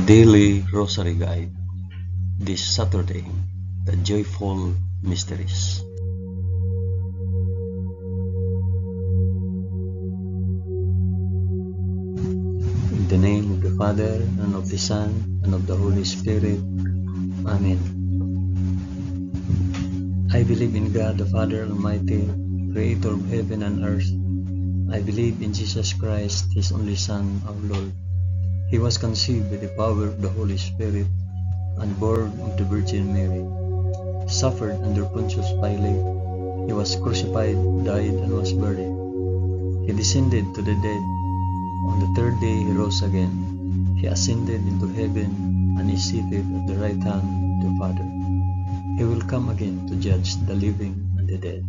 Daily Rosary Guide. This Saturday, the Joyful Mysteries. In the name of the Father, and of the Son, and of the Holy Spirit. Amen. I believe in God the Father Almighty, Creator of heaven and earth. I believe in Jesus Christ, His only Son, our Lord. He was conceived by the power of the Holy Spirit and born of the Virgin Mary. Suffered under Pontius Pilate. He was crucified, died, and was buried. He descended to the dead. On the third day he rose again. He ascended into heaven and is seated at the right hand of the Father. He will come again to judge the living and the dead.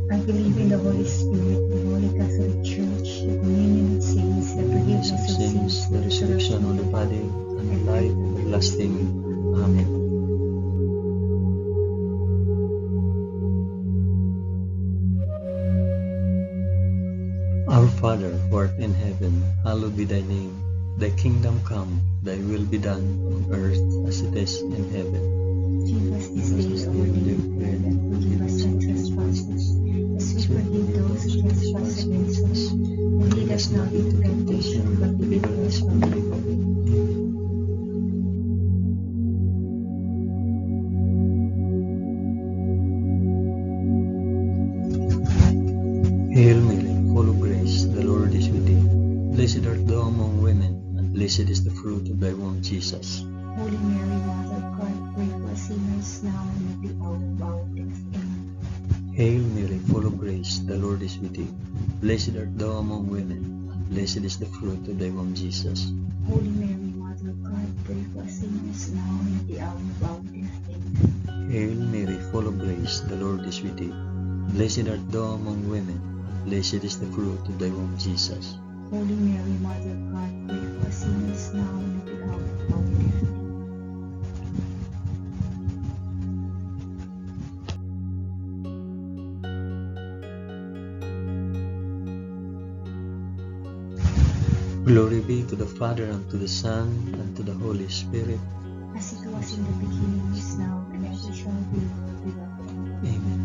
I believe in the Holy Spirit, the Holy Catholic Church, the communion of saints, the forgiveness of sins, the resurrection of the body, and the life everlasting. Amen. Our Father, who art in heaven, hallowed be thy name. Thy kingdom come, thy will be done on earth as it is in heaven. Give us this day our daily bread, and forgive us our trespasses, as we forgive those who trespass against us. And lead us not into temptation, but deliver us from evil. Hail Mary, full of grace, the Lord is with thee. Blessed art thou among women, and blessed is the fruit of thy womb, Jesus. Holy Mary, Mother of God, pray for us sinners now and at the hour of our death. Amen. Hail Mary, full of grace, the Lord is with thee. Blessed art thou among women, and blessed is the fruit of thy womb, Jesus. Holy Mary, Mother of God, pray for us sinners now and at the hour of our death. Amen. Hail Mary, full of grace, the Lord is with thee. Blessed art thou among women, and blessed is the fruit of thy womb, Jesus. Holy Mary, Mother of God, pray for us sinners now and at the hour of our death. Amen. Glory be to the Father, and to the Son, and to the Holy Spirit. As it was in the beginning, is now, and ever shall be, world without end. Amen.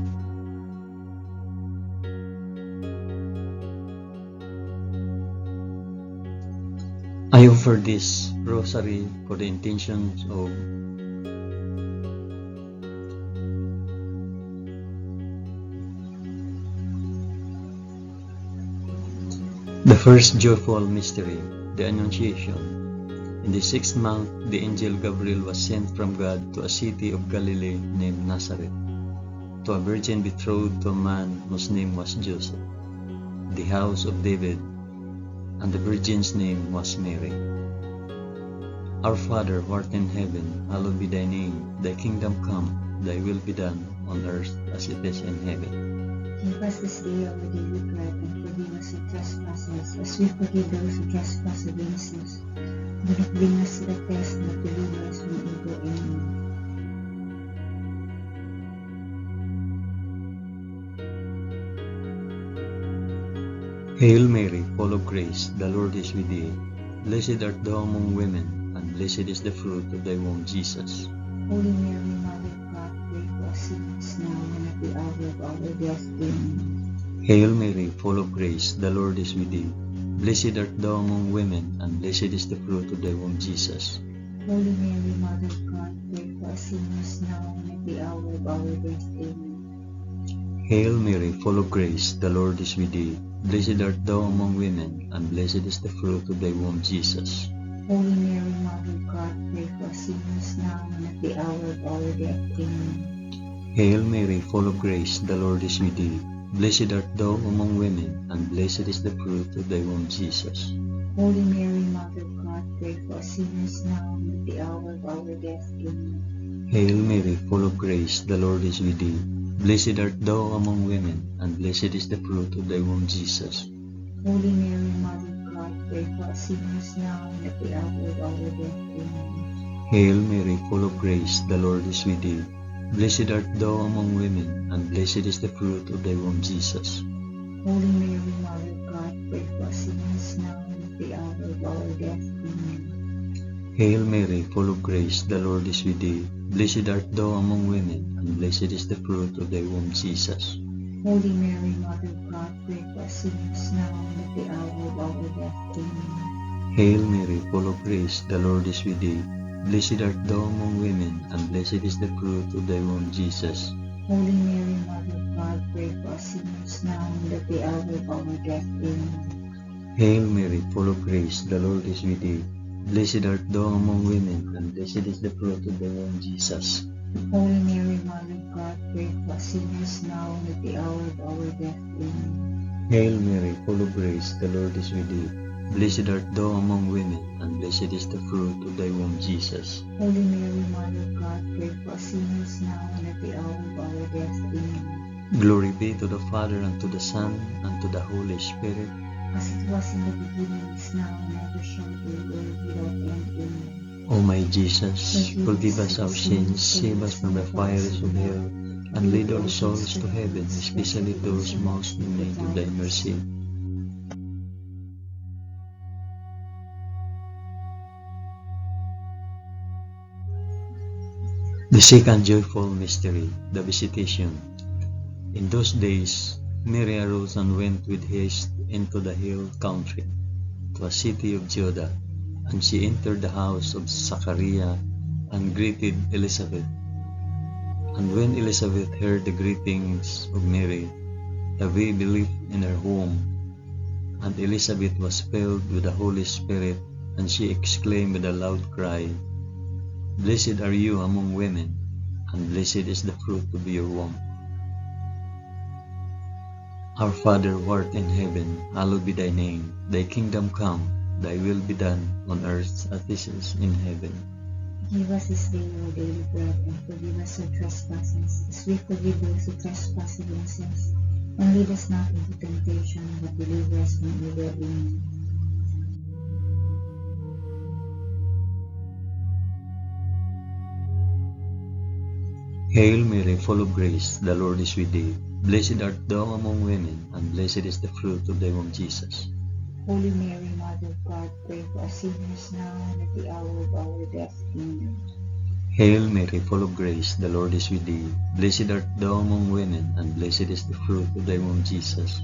I offer this rosary for the intentions of the first joyful mystery, the Annunciation. In the 6th month, the angel Gabriel was sent from God to a city of Galilee named Nazareth, to a virgin betrothed to a man whose name was Joseph, the house of David, and the virgin's name was Mary. Our Father, who art in heaven, hallowed be thy name. Thy kingdom come, thy will be done, on earth as it is in heaven. Give us this day our daily bread, and forgive us our trespasses, as we forgive those who trespass against us. Do not bring us to the test, but deliver us from evil. Amen. Hail Mary, full of grace, the Lord is with thee. Blessed art thou among women, and blessed is the fruit of thy womb, Jesus. Holy Mary, Mother of God, pray for us sinners now and at the hour of our death. Amen. Hail Mary, full of grace, the Lord is with thee. Blessed art thou among women, and blessed is the fruit of thy womb, Jesus. Holy Mary, Mother of God, pray for us sinners now and at the hour of our death. Amen. Hail Mary, full of grace, the Lord is with thee. Blessed art thou among women, and blessed is the fruit of thy womb, Jesus. Holy Mary, Mother of God, pray for us sinners now and at the hour of our death. Amen. Hail Mary, full of grace, the Lord is with thee. Blessed art thou among women, and blessed is the fruit of thy womb, Jesus. Holy Mary, Mother of God, pray for us sinners now and at the hour of our death. Amen. Hail Mary, full of grace, the Lord is with thee. Blessed art thou among women, and blessed is the fruit of thy womb, Jesus. Holy Mary, Mother of God, pray for us sinners now and at the hour of our death. Amen. Hail Mary, full of grace, the Lord is with thee. Blessed art thou among women, and blessed is the fruit of thy womb, Jesus. Holy Mary, Mother of God, pray for us sinners now and at the hour of our death. Amen. Hail Mary, full of grace, the Lord is with thee. Blessed art thou among women, and blessed is the fruit of thy womb, Jesus. Holy Mary, Mother of God, pray for us sinners now and at the hour of our death. Amen. Hail Mary, full of grace, the Lord is with thee. Blessed art thou among women, and blessed is the fruit of thy womb, Jesus. Holy Mary, Mother of God, pray for us sinners now and at the hour of our death. Amen. Hail Mary, full of grace, the Lord is with thee. Blessed art thou among women, and blessed is the fruit of thy womb, Jesus. Holy Mary, Mother of God, pray for us sinners now and at the hour of our death. Amen. Hail Mary, full of grace, the Lord is with thee. Blessed art thou among women, and blessed is the fruit of thy womb, Jesus. Holy Mary, Mother of God, pray for us sinners now and at the hour of our death. Amen. Glory be to the Father, and to the Son, and to the Holy Spirit. As it was in the beginning, is now, and ever shall be, world without end. Amen. O my Jesus, forgive us our sins, save us from the fires of hell, and lead all souls to heaven, especially those most in need of thy mercy. The second joyful mystery, the Visitation. In those days, Mary arose and went with haste into the hill country, to a city of Judah, and she entered the house of Zachariah and greeted Elizabeth. And when Elizabeth heard the greetings of Mary, the baby leaped in her womb, and Elizabeth was filled with the Holy Spirit, and she exclaimed with a loud cry, Blessed are you among women, and blessed is the fruit of your womb. Our Father who art in heaven, hallowed be thy name. Thy kingdom come, thy will be done, on earth as it is in heaven. Give us this day our daily bread, and forgive us our trespasses, as we forgive those who trespass against us. And lead us not into temptation, but deliver us from evil. Amen. Hail Mary, full of grace, the Lord is with thee. Blessed art thou among women, and blessed is the fruit of thy womb, Jesus. Holy Mary, Mother of God, pray for us sinners now and at the hour of our death. Amen. Hail Mary, full of grace, the Lord is with thee. Blessed art thou among women, and blessed is the fruit of thy womb, Jesus.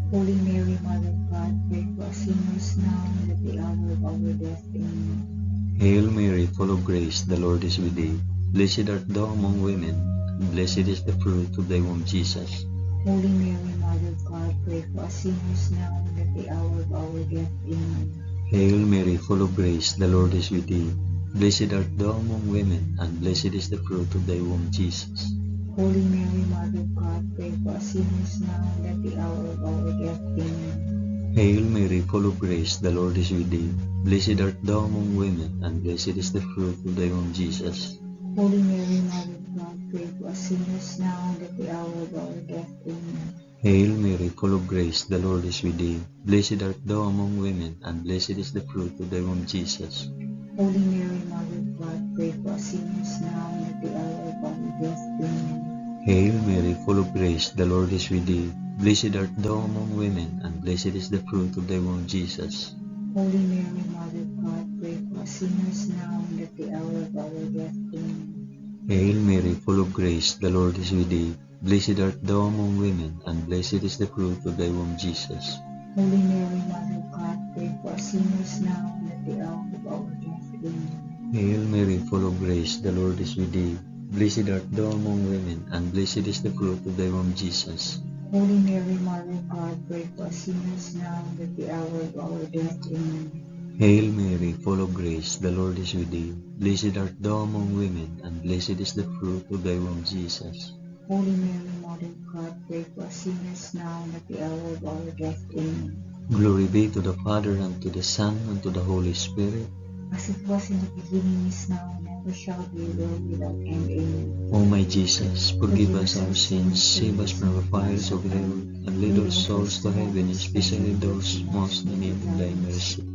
Holy Mary, Mother of God, pray for us sinners now and at the hour of our death. Amen. Hail Mary, full of grace, the Lord is with thee. Blessed art thou among women, and blessed is the fruit of thy womb, Jesus. Holy Mary, Mother of God, pray for us sinners now and at the hour of our death. Amen. Hail Mary, full of grace, the Lord is with thee. Blessed art thou among women, and blessed is the fruit of thy womb, Jesus. Holy Mary, Mother of God, pray for us sinners now and at the hour of our death. Amen. Hail Mary, full of grace, the Lord is with thee. Blessed art thou among women, and blessed is the fruit of thy womb, Jesus. Holy Mary, Mother of God, pray for us sinners now and at the hour of our death. Amen. Hail Mary, full of grace, the Lord is with thee. Blessed art thou among women, and blessed is the fruit of thy womb, Jesus. Holy Mary, Mother of God, pray for us sinners now and at the hour of our death. Amen. Hail Mary, full of grace, the Lord is with thee. Blessed art thou among women, and blessed is the fruit of thy womb, Jesus. Holy Mary, Mother of God, pray for us sinners now and at the hour of our death. Amen. Hail Mary, full of grace, the Lord is with thee. Blessed art thou among women, and blessed is the fruit of thy womb, Jesus. Holy Mary, Mother of God, pray for us sinners now and at the hour of our death. Amen. Hail Mary, full of grace, the Lord is with thee. Blessed art thou among women, and blessed is the fruit of thy womb, Jesus. Holy Mary, Mother of God, pray for us sinners now and at the hour of our death. Amen. Hail Mary, full of grace, the Lord is with thee. Blessed art thou among women, and blessed is the fruit of thy womb, Jesus. Holy Mary, Mother of God, pray for us sinners now and at the hour of our death. Amen. Glory be to the Father, and to the Son, and to the Holy Spirit. As it was in the beginning, is now, and ever shall be, world without end. Amen. O my Jesus, forgive us our sins, save us from the fires of hell, and lead all souls to heaven, especially those most in need of thy mercy.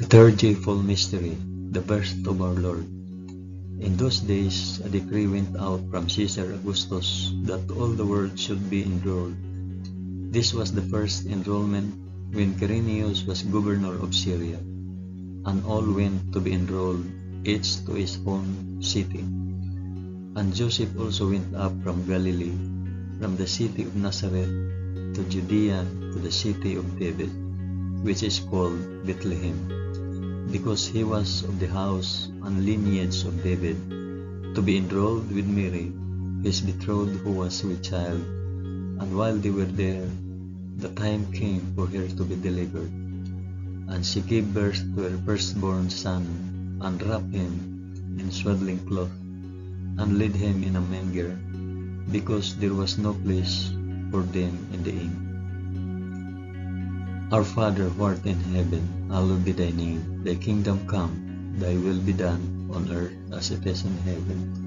The third joyful mystery, the birth of our Lord. In those days, a decree went out from Caesar Augustus that all the world should be enrolled. This was the first enrollment when Quirinius was governor of Syria, and all went to be enrolled, each to his own city. And Joseph also went up from Galilee, from the city of Nazareth to Judea, to the city of David, which is called Bethlehem, because he was of the house and lineage of David, to be enrolled with Mary, his betrothed, who was with child. And while they were there, the time came for her to be delivered. And she gave birth to her firstborn son, and wrapped him in swaddling cloth, and laid him in a manger, because there was no place for them in the inn. Our Father, who art in heaven, hallowed be thy name. Thy kingdom come, thy will be done, on earth as it is in heaven.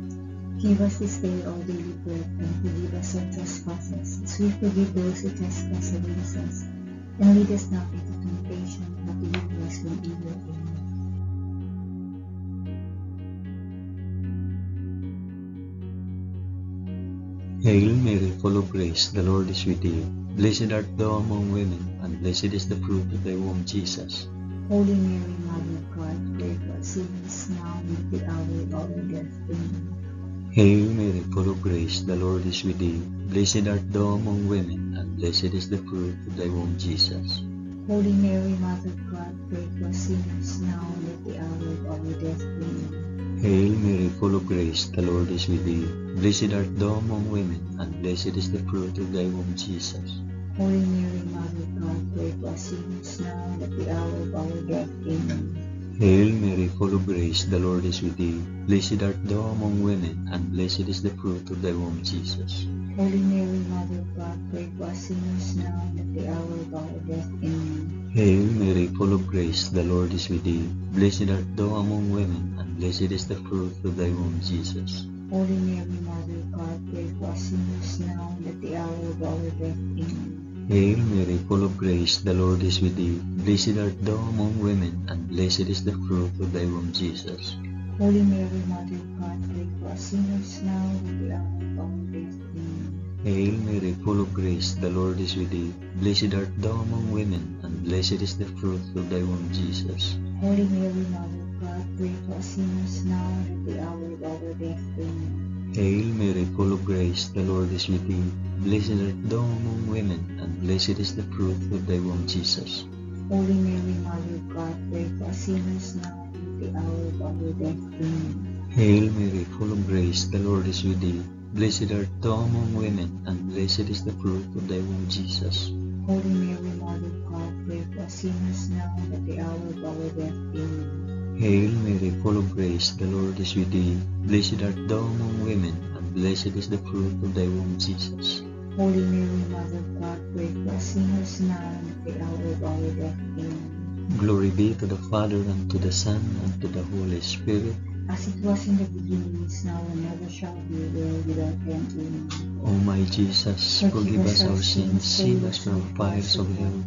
Give us this day our daily bread, and forgive us our trespasses, as we forgive those who trespass against us. And lead us not into temptation, but deliver us from evil. Amen. Hail Mary, full of grace, the Lord is with thee. Blessed art thou among women, and blessed is the fruit of thy womb, Jesus. Holy Mary, Mother of God, pray for us sinners now and at the hour of our death. Amen. Hail Mary, full of grace, the Lord is with thee. Blessed art thou among women, and blessed is the fruit of thy womb, Jesus. Holy Mary, Mother of God, pray for us sinners now and at the hour of our death. Amen. Hail Mary, full of grace, the Lord is with thee. Blessed art thou among women, and blessed is the fruit of thy womb, Jesus. Holy Mary, Mother of God, pray for us sinners now and at the hour of our death. Amen. Hail Mary, full of grace, the Lord is with thee. Blessed art thou among women, and blessed is the fruit of thy womb, Jesus. Holy Mary, Mother of God, pray for us sinners now and at the hour of our death. Amen. Hail Mary, full of grace, the Lord is with thee. Blessed art thou among women, and blessed is the fruit of thy womb, Jesus. Holy Mary, Mother of God, pray for us sinners now and at the hour of our death. Amen. Hail Mary, full of grace, the Lord is with thee. Blessed art thou among women, and blessed is the fruit of thy womb, Jesus. Holy Mary, Mother of God, pray for us sinners now and at the hour of our death. Amen. Hail Mary, full of grace, the Lord is with thee. Blessed art thou among women, and blessed is the fruit of thy womb, Jesus. Holy Mary, Mother of God, pray for us sinners now and at the hour of our death. Amen. Hail Mary, full of grace, the Lord is with thee. Blessed art thou among women, and blessed is the fruit of thy womb, Jesus. Holy Mary, Mother of God, pray for us sinners now and at the hour of our death. Amen. Hail Mary, full of grace, the Lord is with thee. Blessed art thou among women, and blessed is the fruit of thy womb, Jesus. Holy Mary, Mother of God, pray for us sinners now and at the hour of our death. Amen. Hail Mary, full of grace, the Lord is with thee. Blessed art thou among women, and blessed is the fruit of thy womb, Jesus. Holy Mary, Mother of God, pray for us sinners now and at the hour of our death. Amen. Glory be to the Father, and to the Son, and to the Holy Spirit. As it was in the beginning, is now, and ever shall be, world without end. Amen. O my Jesus, forgive us our sins, save us from the fires of hell,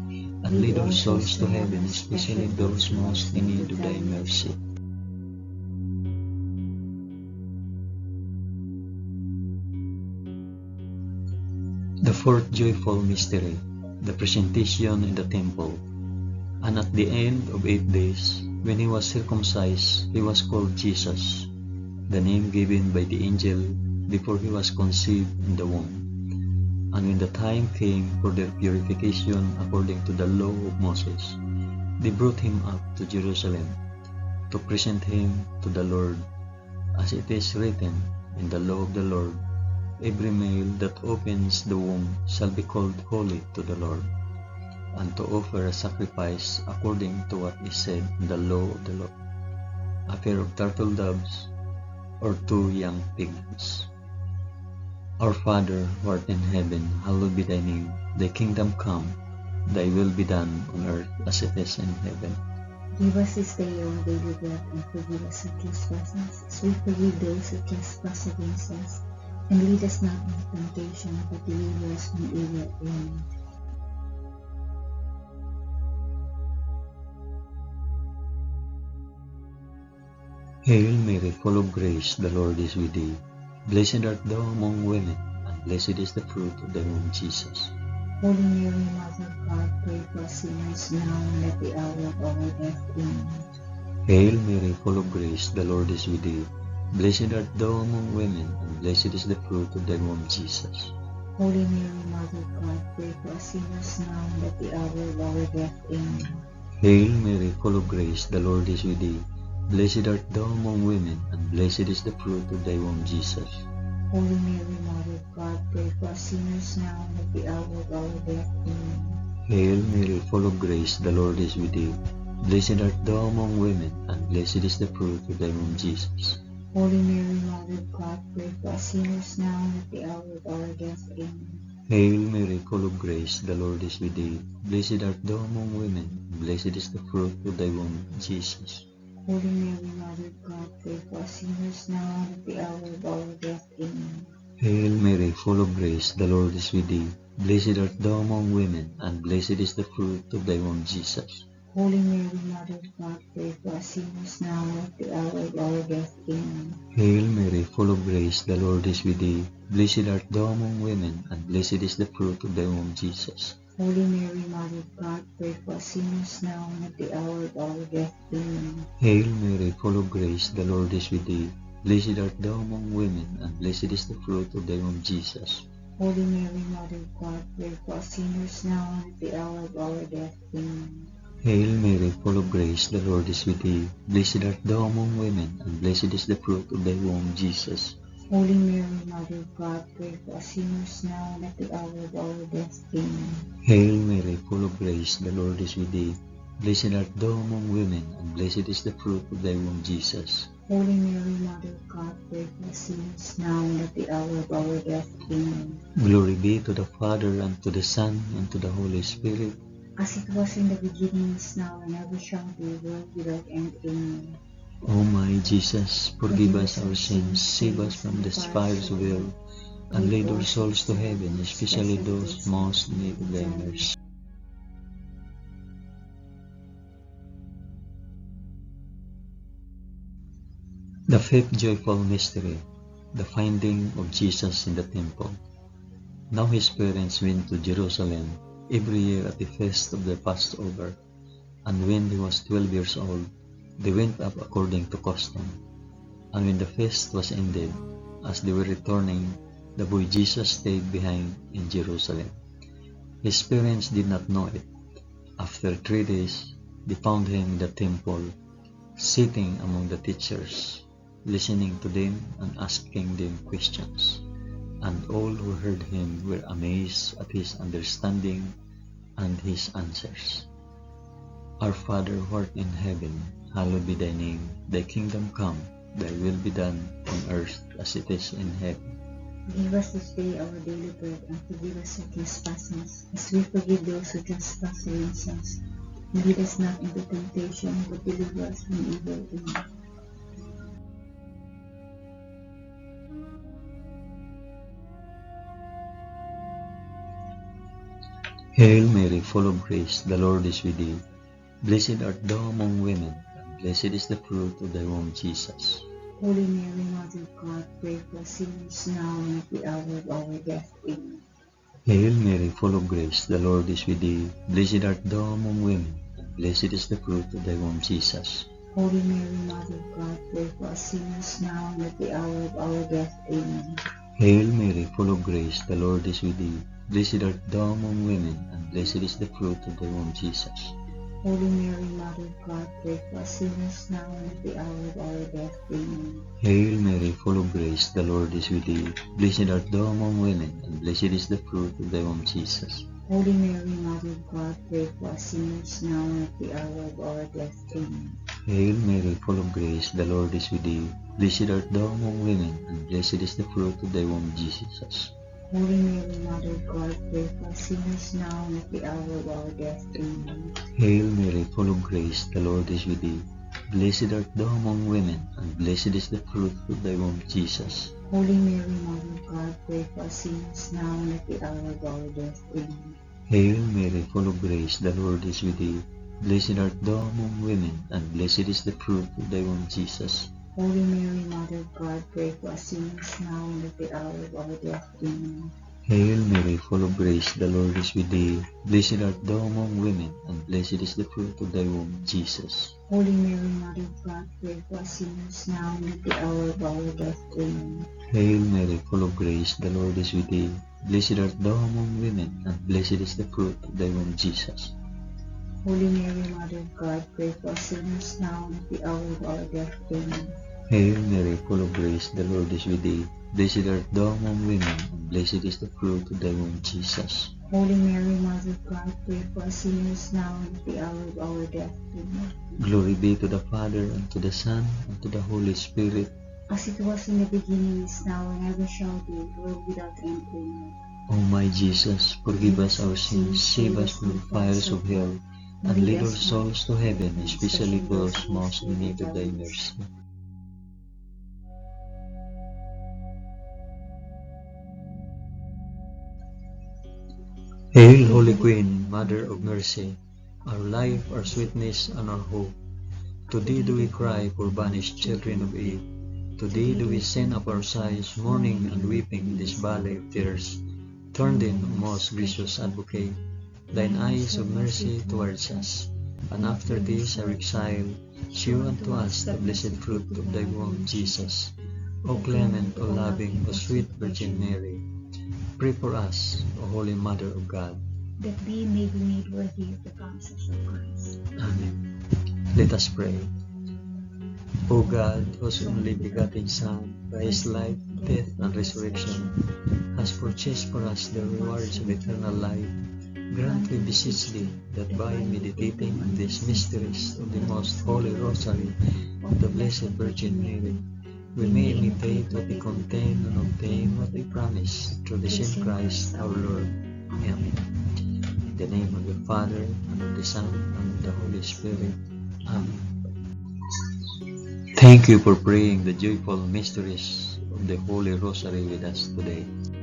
and lead all souls to heaven, especially those most in need of thy mercy. The fourth joyful mystery, the presentation in the temple. And at the end of 8 days, when he was circumcised, he was called Jesus, the name given by the angel before he was conceived in the womb. And when the time came for their purification according to the law of Moses, they brought him up to Jerusalem to present him to the Lord, as it is written in the law of the Lord, every male that opens the womb shall be called holy to the Lord, and to offer a sacrifice according to what is said in the law of the Lord, a pair of turtle doves or 2 young pigeons. Our Father, who art in heaven, hallowed be thy name. Thy kingdom come, thy will be done on earth as it is in heaven. Give us this day our daily bread, and forgive us our trespasses, as we forgive those who trespass against us. And lead us not into temptation, but deliver us from evil. Amen. Hail Mary, full of grace, the Lord is with thee. Blessed art thou among women, and blessed is the fruit of thy womb, Jesus. Holy Mary, Mother of God, pray for us sinners now and at the hour of our death. Amen. Hail Mary, full of grace, the Lord is with thee. Blessed art thou among women, and blessed is the fruit of thy womb, Jesus. Holy Mary, Mother of God, pray for us sinners now and at the hour of our death. Amen. Hail Mary, full of grace, the Lord is with thee. Blessed art thou among women, and blessed is the fruit of thy womb, Jesus. Holy Mary, Mother of God, pray for us sinners now and at the hour of our death. Amen. Hail Mary, full of grace, the Lord is with thee. Blessed art thou among women, and blessed is the fruit of thy womb, Jesus. Holy Mary, Mother of God, pray for us sinners now and at the hour of our death. Amen. Hail Mary, full of grace, the Lord is with thee. Blessed art thou among women, and blessed is the fruit of thy womb, Jesus. Holy Mary, Mother of God, pray for us sinners now and at the hour of our death. Amen. Hail Mary, full of grace, the Lord is with thee. Blessed art thou among women, and blessed is the fruit of thy womb, Jesus. Holy Mary, Mother of God, pray for us sinners now and at the hour of our death. Amen. Hail Mary, full of grace, the Lord is with thee. Blessed art thou among women, and blessed is the fruit of thy womb, Jesus. Holy Mary, Mother of God, pray for us sinners now and at the hour of our death. Amen. Hail Mary, full of grace, the Lord is with thee. Blessed art thou among women, and blessed is the fruit of thy womb, Jesus. Holy Mary, Mother of God, pray for us sinners now and at the hour of our death. Amen. Hail Mary, full of grace, the Lord is with thee. Blessed art thou among women, and blessed is the fruit of thy womb, Jesus. Holy Mary, Mother of God, pray for us sinners now and at the hour of our death. Amen. Hail Mary, full of grace, the Lord is with thee. Blessed art thou among women, and blessed is the fruit of thy womb, Jesus. Holy Mary, Mother of God, pray for us sinners now and at the hour of our death. Amen. Glory be to the Father, and to the Son, and to the Holy Spirit. As it was in the beginning, is now, and ever shall be, world without end. Amen. O my Jesus, forgive us our sins, save us from the fires of hell, and lead our souls to heaven, especially those most in need of thy mercy. The fifth joyful mystery, the finding of Jesus in the temple. Now his parents went to Jerusalem every year at the feast of the Passover, and when he was 12 years old, they went up according to custom. And when the feast was ended, as they were returning, the boy Jesus stayed behind in Jerusalem. His parents did not know it. After 3 days, they found him in the temple, sitting among the teachers, listening to them and asking them questions. And all who heard him were amazed at his understanding and his answers. Our Father who art in heaven, hallowed be thy name. Thy kingdom come, thy will be done on earth as it is in heaven. Give us this day our daily bread, and forgive us our trespasses, as we forgive those who trespass against us. And lead us not into temptation, but deliver us from evil. Amen. Hail Mary, full of grace, the Lord is with thee. Blessed art thou among women, and blessed is the fruit of thy womb, Jesus. Holy Mary, Mother of God, pray for us sinners now and at the hour of our death. Amen. Hail Mary, full of grace, the Lord is with thee. Blessed art thou among women, and blessed is the fruit of thy womb, Jesus. Holy Mary, Mother of God, pray for us sinners now and at the hour of our death. Amen. Hail Mary, full of grace, the Lord is with thee. Blessed art thou among women, and blessed is the fruit of thy womb, Jesus. Holy Mary, Mother of God, pray for us sinners now and at the hour of our death. Amen. Hail Mary, full of grace, the Lord is with thee. Blessed art thou among women, and blessed is the fruit of thy womb, Jesus. Holy Mary, Mother of God, pray for us sinners now and at the hour of our death. Amen. Hail Mary, full of grace, the Lord is with thee. Blessed art thou among women, and blessed is the fruit of thy womb, Jesus. Holy Mary, Mother of God, pray for us sinners now and at the hour of our death. Amen. Hail Mary, full of grace, the Lord is with thee. Blessed art thou among women, and blessed is the fruit of thy womb, Jesus. Holy Mary, Mother of God, pray for us sinners now and at the hour of our death. Amen. Hail Mary, full of grace, the Lord is with thee. Blessed art thou among women, and blessed is the fruit of thy womb, Jesus. Holy Mary, Mother of God, pray for us sinners now and at the hour of our death. Amen. Hail Mary, full of grace, the Lord is with thee. Blessed art thou among women, and blessed is the fruit of thy womb, Jesus. Holy Mary, Mother of God, pray for us sinners now and at the hour of our death. Amen. Hail Mary, full of grace, the Lord is with thee. Blessed art thou among women, and blessed is the fruit of thy womb, Jesus. Holy Mary, Mother of God, pray for us sinners now and at the hour of our death. Amen. Hail Mary, full of grace, the Lord is with thee. Blessed art thou among women, and blessed is the fruit of thy womb, Jesus. Holy Mary, Mother of God, pray for us sinners now and at the hour of our death. Amen. Glory be to the Father, and to the Son, and to the Holy Spirit. As it was in the beginning, is now, and ever shall be, world without end. Amen. O my Jesus, forgive us our sins, save us from the fires of hell, and lead all souls to heaven, especially those most in need of thy mercy. Hail, Holy Queen, Mother of Mercy, our life, our sweetness, and our hope. To thee do we cry, poor banished children of Eve. To thee do we send up our sighs, mourning and weeping in this valley of tears. Turn then, O most gracious Advocate, thine eyes of mercy towards us, and after this our exile, shew unto us the blessed fruit of thy womb, Jesus. O clement, O loving, O sweet Virgin Mary, pray for us, O Holy Mother of God, that we may be made worthy of the promises of Christ. Amen. Let us pray. O God, whose only begotten Son, by his life, death, and resurrection, has purchased for us the rewards of eternal life, grant, we beseech thee, that by meditating on these mysteries of the most holy Rosary of the Blessed Virgin Mary, we may imitate what they contain and obtain what they promise, through the same Christ our Lord. Amen. In the name of the Father, and of the Son, and of the Holy Spirit. Amen. Thank you for praying the joyful mysteries of the Holy Rosary with us today.